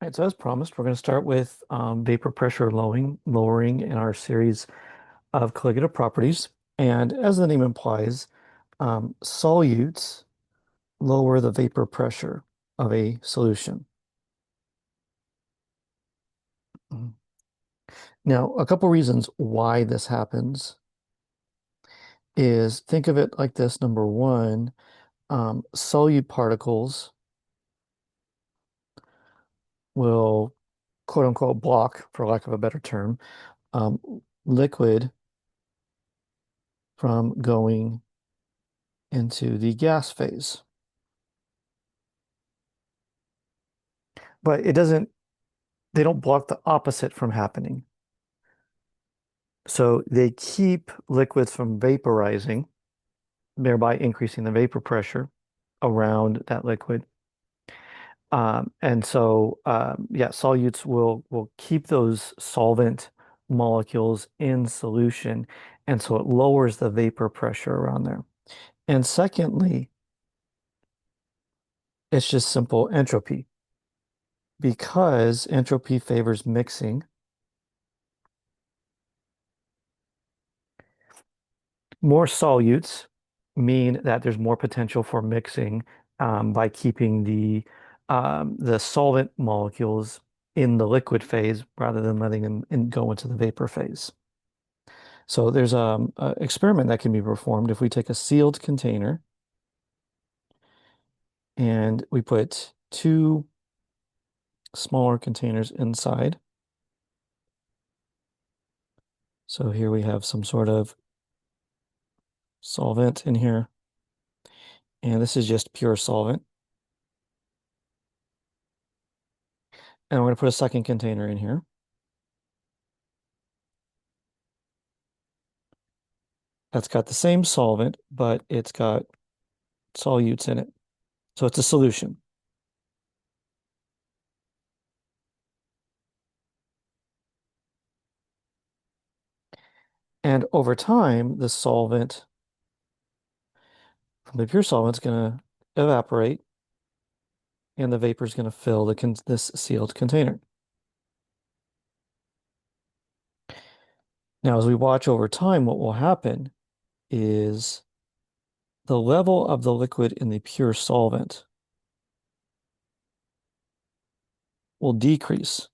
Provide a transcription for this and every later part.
All right, so as promised, we're going to start with vapor pressure lowering in our series of colligative properties. And as the name implies, solutes lower the vapor pressure of a solution. Mhm. Now, a couple reasons why this happens is think of it like this. Number one, solute particles will quote unquote block, for lack of a better term, um, liquid from going into the gas phase. But they don't block the opposite from happening. So they keep liquids from vaporizing, thereby increasing the vapor pressure around that liquid. Yeah, solutes will keep those solvent molecules in solution, and so it lowers the vapor pressure around there. And secondly, it's just simple entropy because entropy favors mixing. More solutes mean that there's more potential for mixing by keeping the solvent molecules in the liquid phase rather than letting them go into the vapor phase. So there's a experiment that can be performed if we take a sealed container and we put two smaller containers inside. So here we have some sort of solvent in here, and this is just pure solvent. And we're going to put a second container in here. That's got the same solvent, but it's got solutes in it. So it's a solution. And over time, the solvent from the pure solvent is going to evaporate and the vapor is going to fill this sealed container. Now, as we watch over time, what will happen is the level of the liquid in the pure solvent will decrease.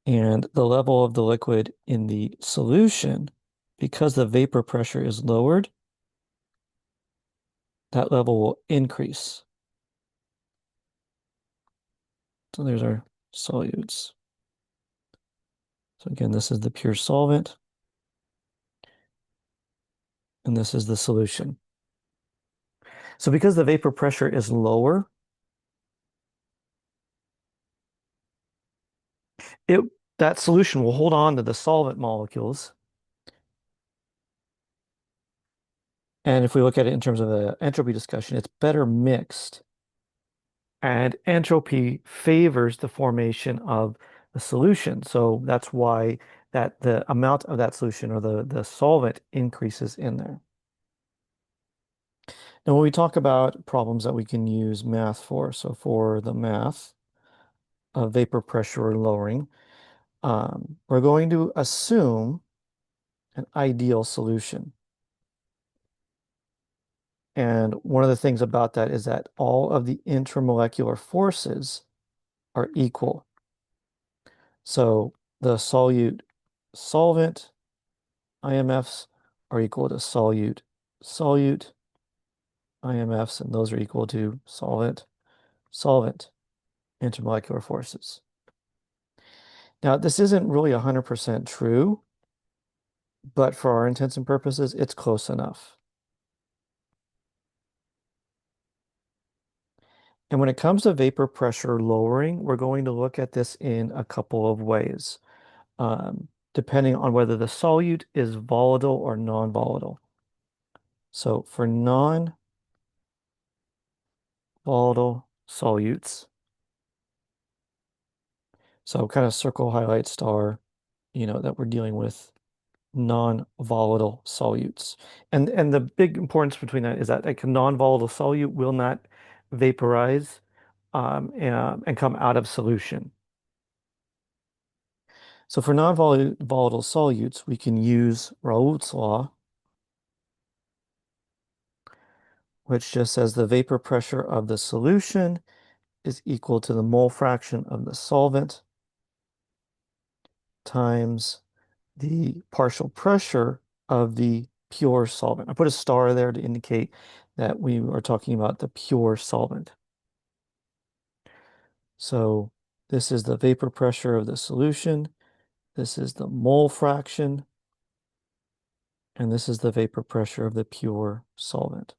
And the level of the liquid in the solution, because the vapor pressure is lowered, that level will increase. So there's our solutes. So again, this is the pure solvent, and this is the solution. So because the vapor pressure is lower, it that solution will hold on to the solvent molecules. And if we look at it in terms of the entropy discussion, it's better mixed. And entropy favors the formation of the solution. So that's why that the amount of that solution or the solvent increases in there. Now, when we talk about problems that we can use math for, so for the math of vapor pressure lowering, we're going to assume an ideal solution. And one of the things about that is that all of the intermolecular forces are equal. So the solute solvent IMFs are equal to solute solute IMFs, and those are equal to solvent solvent intermolecular forces. Now, this isn't really 100% true, but for our intents and purposes, it's close enough. And when it comes to vapor pressure lowering, we're going to look at this in a couple of ways, depending on whether the solute is volatile or non-volatile. So for non-volatile solutes, so kind of circle, highlight, star, that we're dealing with non-volatile solutes. And the big importance between that is that a non-volatile solute will not vaporize and come out of solution. So for non-volatile solutes, we can use Raoult's law, which just says the vapor pressure of the solution is equal to the mole fraction of the solvent times the partial pressure of the pure solvent. I put a star there to indicate that we are talking about the pure solvent. So this is the vapor pressure of the solution. This is the mole fraction. And this is the vapor pressure of the pure solvent.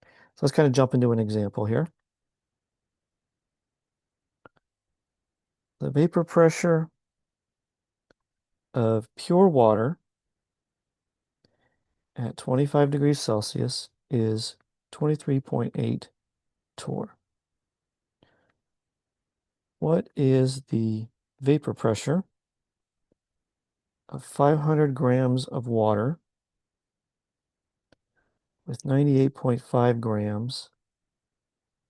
So let's kind of jump into an example here. The vapor pressure of pure water at 25 degrees Celsius is 23.8 torr. What is the vapor pressure of 500 grams of water with 98.5 grams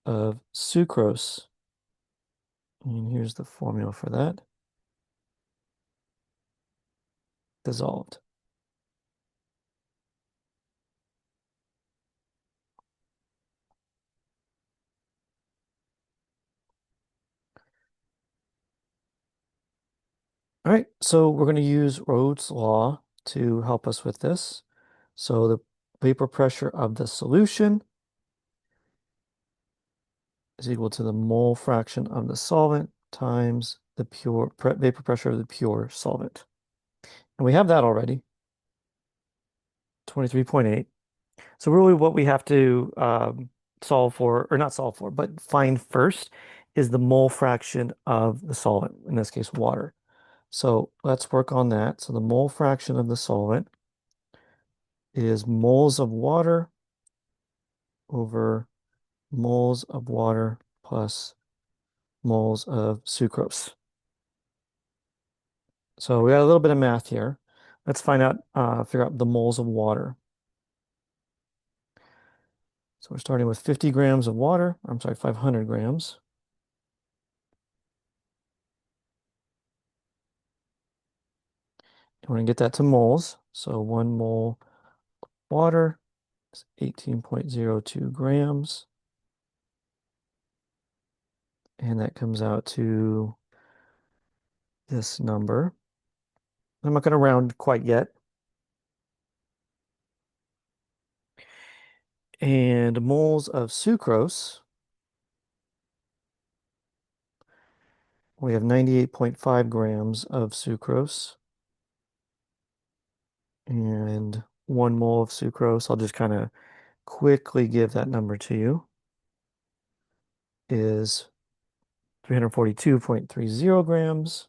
of sucrose? And here's the formula for that. Dissolved. All right, so we're going to use Rhodes' law to help us with this. So the vapor pressure of the solution is equal to the mole fraction of the solvent times the vapor pressure of the pure solvent. And we have that already, 23.8. So really what we have to solve for, or not solve for, but find first is the mole fraction of the solvent, in this case, water. So let's work on that. So the mole fraction of the solvent is moles of water over moles of water plus moles of sucrose. So we got a little bit of math here. Let's figure out the moles of water. So we're starting with 50 grams of water. I'm sorry, 500 grams. And we're going to get that to moles. So 1 mole water is 18.02 grams. And that comes out to this number. I'm not going to round quite yet. And moles of sucrose, we have 98.5 grams of sucrose. And 1 mole of sucrose, I'll just kind of quickly give that number to you, is 342.30 grams.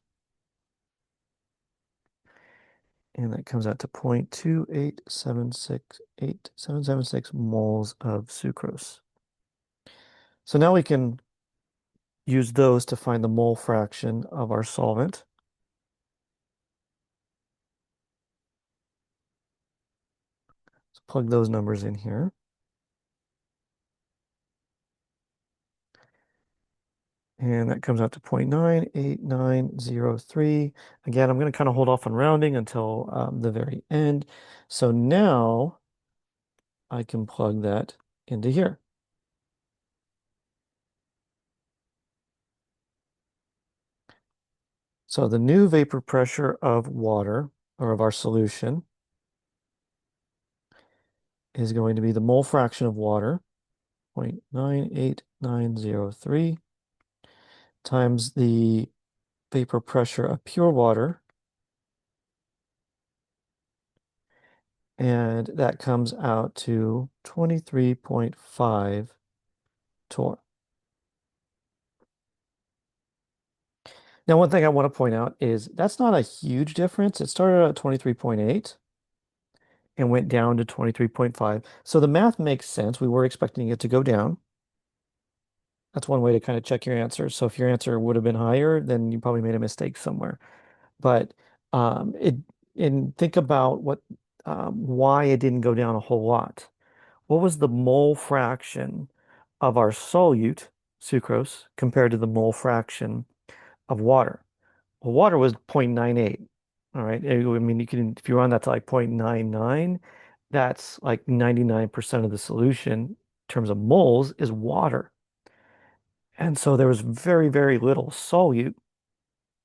And that comes out to 0.2876876 moles of sucrose. So now we can use those to find the mole fraction of our solvent. So plug those numbers in here. And that comes out to 0.98903. Again, I'm going to kind of hold off on rounding until the very end. So now I can plug that into here. So the new vapor pressure of water, or of our solution, is going to be the mole fraction of water, 0.98903, times the vapor pressure of pure water, and that comes out to 23.5 torr. Now, one thing I want to point out is that's not a huge difference. It started at 23.8 and went down to 23.5. So the math makes sense. We were expecting it to go down. That's one way to kind of check your answer. So if your answer would have been higher, then you probably made a mistake somewhere. But and think about why it didn't go down a whole lot. what was the mole fraction of our solute, sucrose, compared to the mole fraction of water? Well, water was 0.98. All right. I mean, you can, if you run that to like 0.99, that's like 99% of the solution in terms of moles is water. And so there was very, very little solute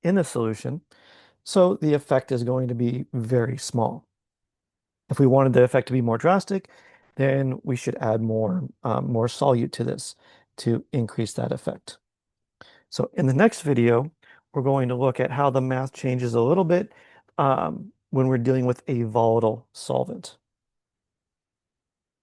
in the solution. So the effect is going to be very small. If we wanted the effect to be more drastic, then we should add more solute to this to increase that effect. So in the next video, we're going to look at how the math changes a little bit when we're dealing with a volatile solvent.